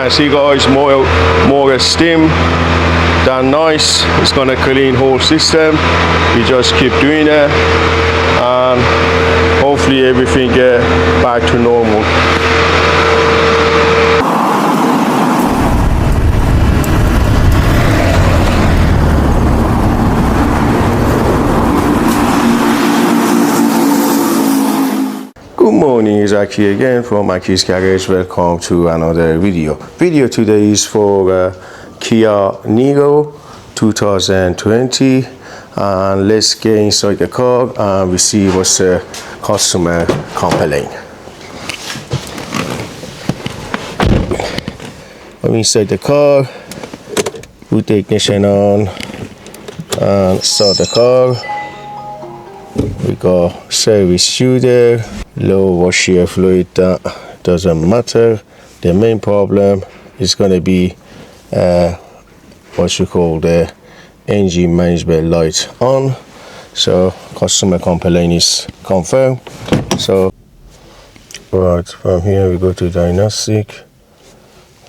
can see, guys, more steam than nice. It's gonna clean whole system. You just keep doing it, and hopefully everything get back to normal. Good morning, it's Aki again from Aki's Garage. Welcome to another video. Video today is for Kia Niro 2020, and let's get inside the car and we see what's the customer complaint. I'm inside the car, put the ignition on and start the car. We got service shooter, low washer fluid, that doesn't matter. The main problem is going to be what you call the engine management light on. So customer complaint is confirmed. So right, from here we go to diagnostic.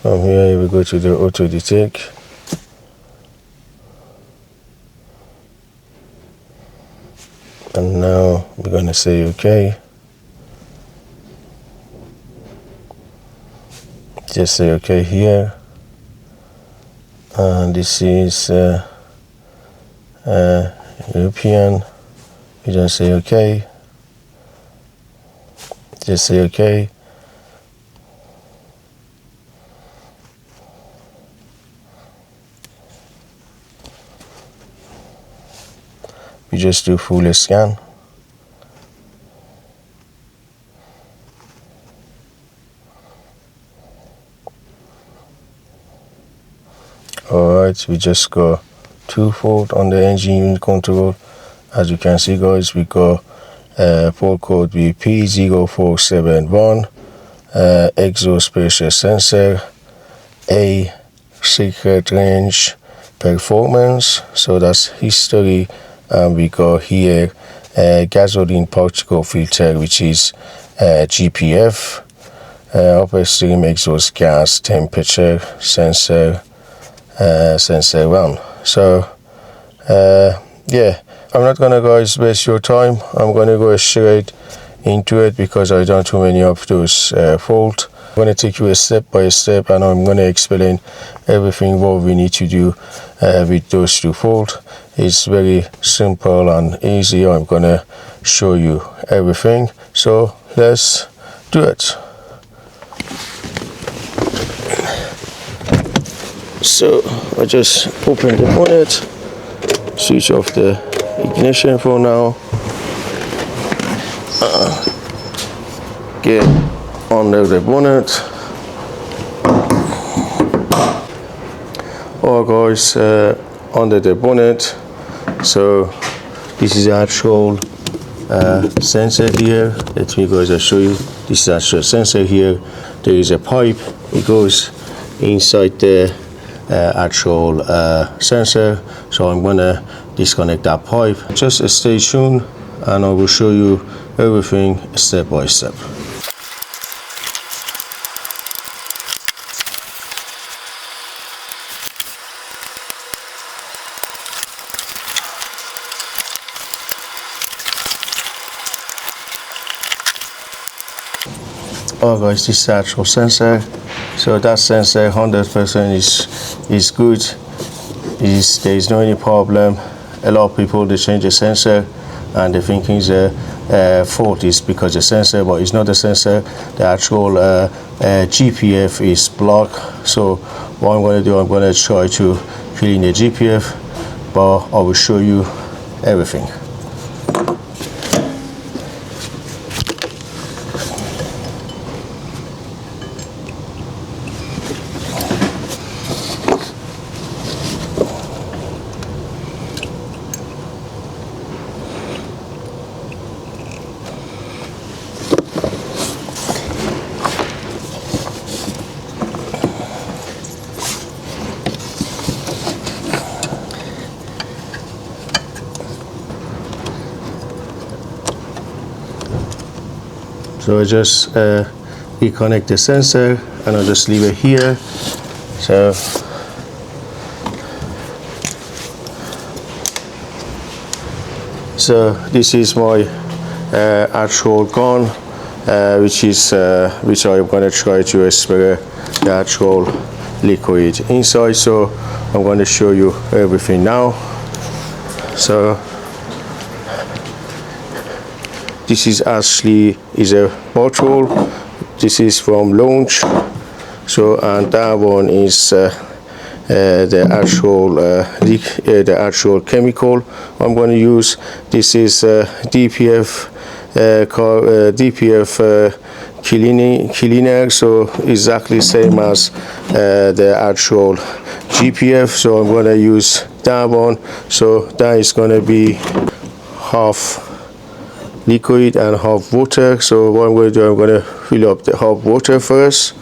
From here we go to the auto detect. And now we're going to say okay. Just say okay here. And this is European. You don't say okay. Just say okay. We just do full scan. Alright, we just got 2 fault on the engine unit control. As you can see, guys, we got fault code be P0471, exhaust pressure sensor, A secret range performance, so that's history. And we got here gasoline particle filter, which is GPF, upstream exhaust gas temperature sensor, sensor 1. So yeah, I'm not gonna, guys, waste your time. I'm gonna go straight into it because I done too many of those faults. I'm gonna take you a step by step, and I'm gonna explain everything what we need to do with those 2 faults. It's very simple and easy. I'm gonna show you everything, so let's do it. So I just open the bonnet, switch off the ignition for now, get under the bonnet. Alright, guys, under the bonnet. So this is the actual sensor here. Let me, guys, I'll show you. This is the actual sensor here. There is a pipe. It goes inside the actual sensor. So I'm gonna disconnect that pipe. Just stay tuned and I will show you everything step by step. Oh, guys, this is the actual sensor. So that sensor 100% is good. There is no any problem. A lot of people, they change the sensor and they think it's a fault is because the sensor, but it's not the sensor. The actual GPF is blocked. So what I'm going to do, I'm going to try to fill in the GPF, but I will show you everything. So I just reconnect the sensor, and I'll just leave it here. So this is my actual gun, which I'm going to try to spray the actual liquid inside. So I'm going to show you everything now. So this is actually a bottle. This is from launch. So, and that one is the actual chemical I'm going to use. This is DPF cleaner, so exactly same as the actual GPF. So I'm going to use that one. So that is going to be half liquid and half water. So what I'm going to do, I'm going to fill up the half water first.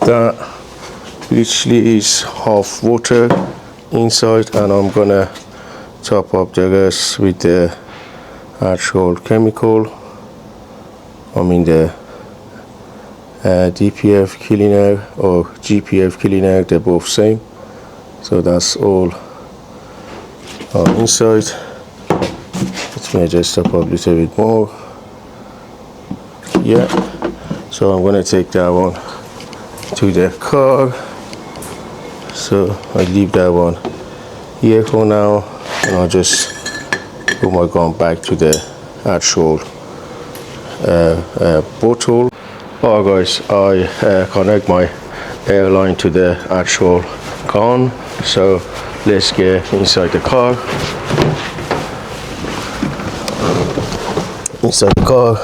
That literally is half water inside, and I'm gonna top up the rest with the actual chemical. I mean the DPF cleaner or GPF cleaner, they're both same. So that's all inside. Let me just top up a little bit more. Yeah, so I'm gonna take that one to the car. So I leave that one here for now, and I'll just put my gun back to the actual bottle. Alright guys, I connect my airline to the actual gun. So let's get inside the car. Inside the car,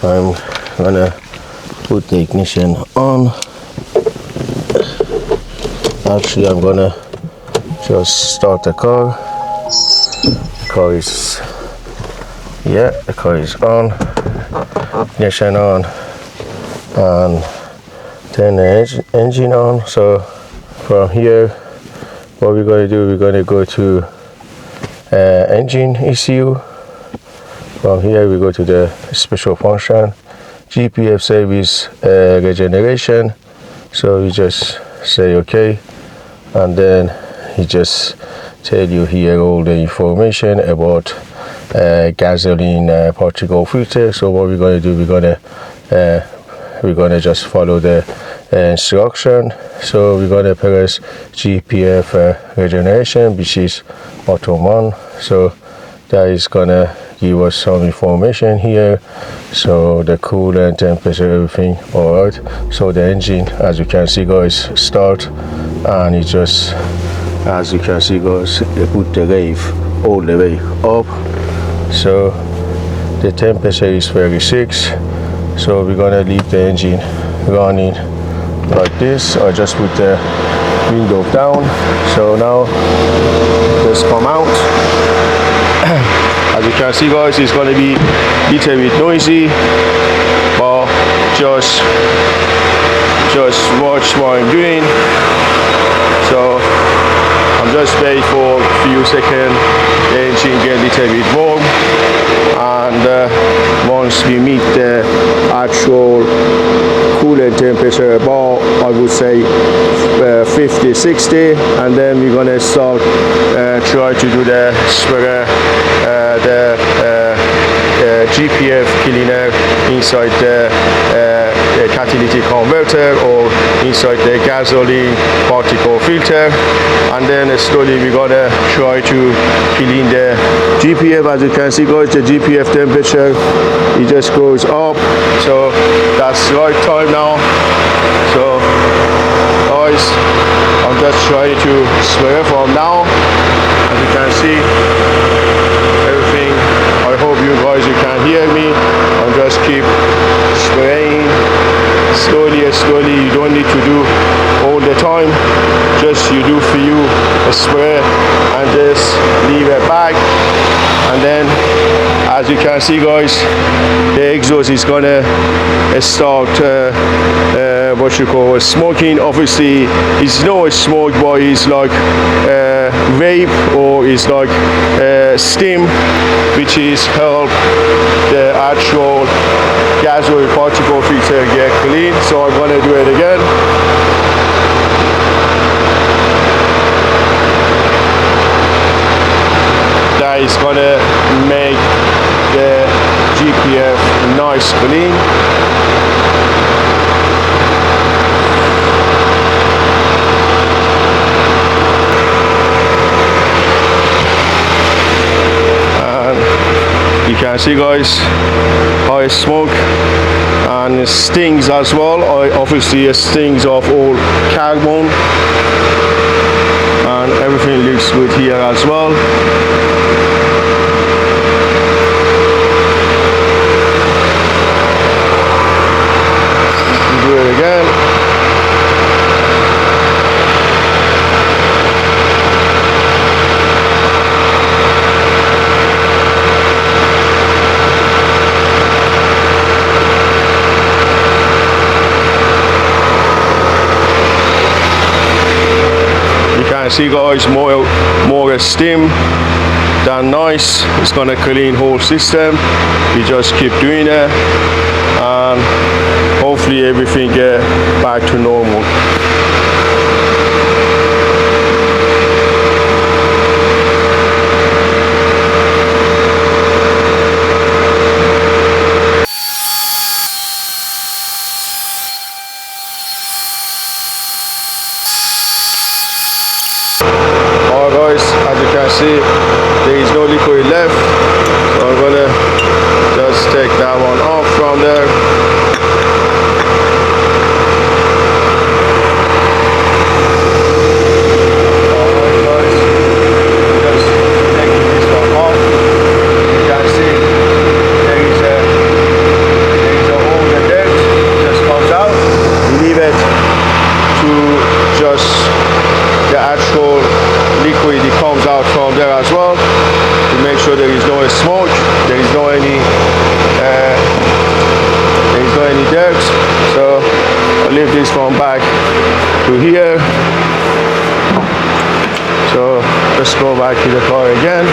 I'm gonna put the ignition on. Actually, I'm gonna just start the car. The car is on. Ignition on, and turn the engine on. So from here, what we're gonna do, we're gonna go to engine ECU. From here, we go to the special function, GPF service regeneration. So we just say okay, and then he just tell you here all the information about gasoline particle filter. So what we're going to do, we're gonna just follow the instruction. So we're gonna press GPF regeneration, which is button 1. So that is gonna give us some information here. So the coolant, temperature, everything. All right, so the engine, as you can see guys, start, and it just, as you can see guys, they put the rave all the way up. So the temperature is 36. So we're gonna leave the engine running like this. I just put the window down. So now let's come out. As you can see guys, it's going to be a little bit noisy, but just watch what I'm doing. So I'm just waiting for a few seconds, the engine get a little bit warm, and once we meet the actual coolant temperature about, I would say 50-60, and then we're gonna start try to do the GPF cleaner inside the catalytic converter or inside the gasoline particle filter, and then slowly we're gonna try to clean the GPF. As you can see guys, the GPF temperature, it just goes up, so that's the right time now. So guys, I'm just trying to spray from now. As you can see everything, I hope you guys, you can hear me. I'm just keep spraying slowly. You don't need to do all the time, just you do for you a spray and just leave it back, and then as you can see guys, the exhaust is gonna start what you call smoking. Obviously it's no smoke, but it's like vape, or it's like steam, which is help the actual gas oil particle filter get clean. So I'm gonna do it again. That is gonna make the GPF nice clean. And you can see guys how it smoke and it stings as well. Obviously it stings of all carbon, and everything looks good here as well. Do it again. You can see guys, more steam than nice. It's gonna clean whole system. You just keep doing it, and hopefully everything get back to normal. Alright guys, as you can see, there is no liquid left, so I'm gonna just take that one off from there. The actual liquid that comes out from there as well, to make sure there is no smoke, there is no any dirt. So I'll leave this one back to here. So let's go back to the car again.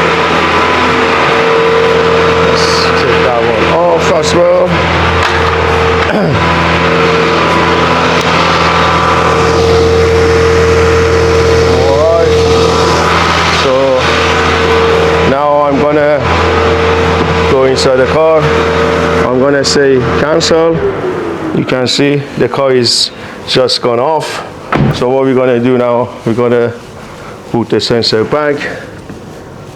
Let's take that one off as well. Now I'm gonna go inside the car. I'm gonna say cancel. You can see the car is just gone off. So what we're gonna do now, we're gonna put the sensor back.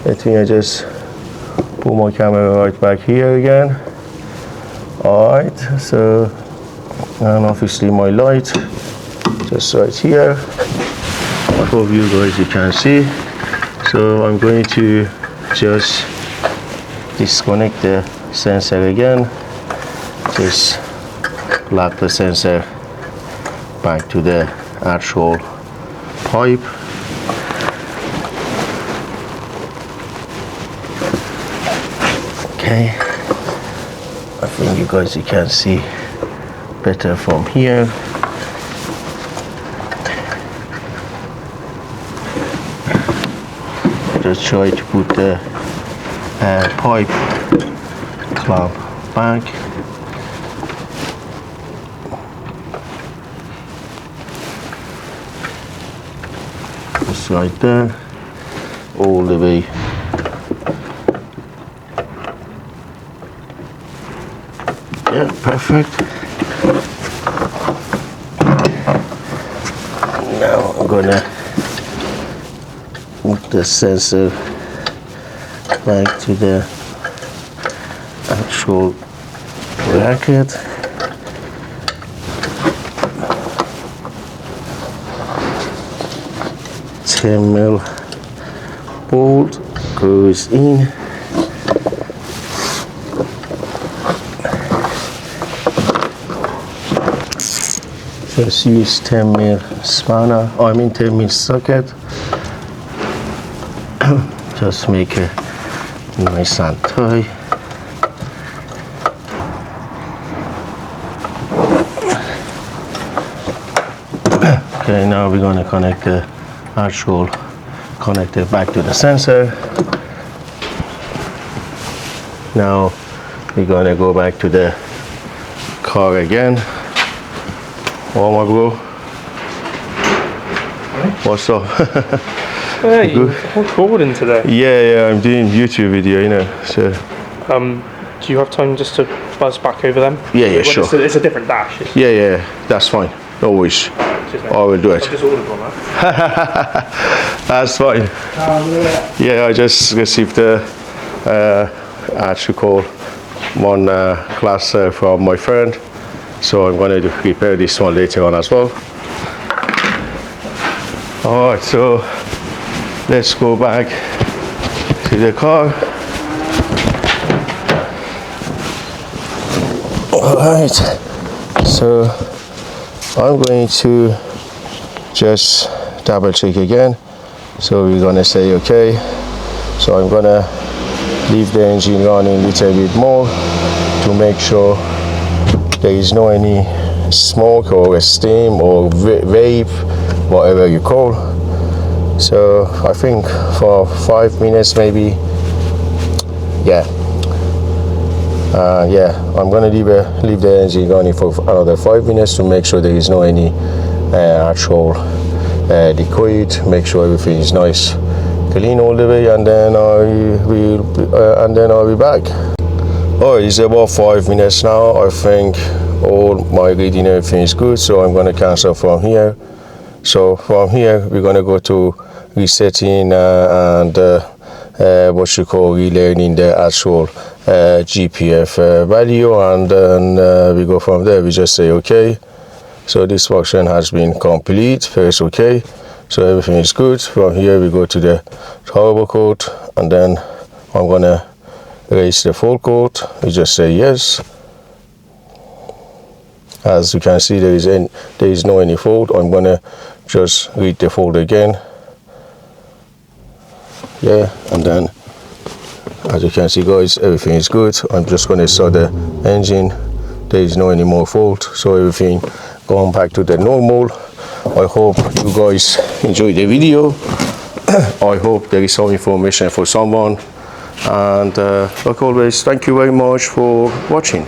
I think I just put my camera right back here again. Alright, so, and obviously my light just right here. For you guys, you can see. So I'm going to just disconnect the sensor again. Just plug the sensor back to the actual pipe. Okay, I think you guys, you can see better from here. Just try to put the pipe clamp back. Just right there, all the way. Yeah, perfect. Now I'm gonna put the sensor back to the actual bracket. $10mm bolt goes in. Just use 10mm spanner, 10mm socket. Just make a nice and tight. Okay, now we're going to connect the actual connector back to the sensor. Now we're going to go back to the car again. Oh my bro, what's up? Hey, you're recording today. Yeah, I'm doing YouTube video, you know. So do you have time just to buzz back over them? Yeah, sure. It's a different dash. Yeah, that's fine. No worries. I will do it. I've just ordered one. That's fine. Yeah, I just received the actual call one class from my friend, so I'm going to prepare this one later on as well. All right, so let's go back to the car. All right, so I'm going to just double check again. So we're gonna say okay. So I'm gonna leave the engine running a little bit more to make sure there is no any smoke or steam or vape, whatever you call. So I think for 5 minutes maybe. I'm gonna leave the engine running for another 5 minutes to make sure there is no any actual liquid. Make sure everything is nice, clean all the way, and then I'll be back. Oh, it's about 5 minutes now. I think all my reading, everything is good. So I'm gonna cancel from here. So from here we're gonna go to resetting and what you call relearning the actual GPF value, and then we go from there. We just say okay. So this function has been complete. Press okay. So everything is good. From here we go to the turbo code, and then I'm gonna raise the full code. We just say yes. As you can see, there is no any fault. I'm gonna just read the fault again. Yeah, and then as you can see guys, everything is good. I'm just going to start the engine. There is no any more fault, so everything going back to the normal. I hope you guys enjoyed the video. I hope there is some information for someone, and like always, thank you very much for watching.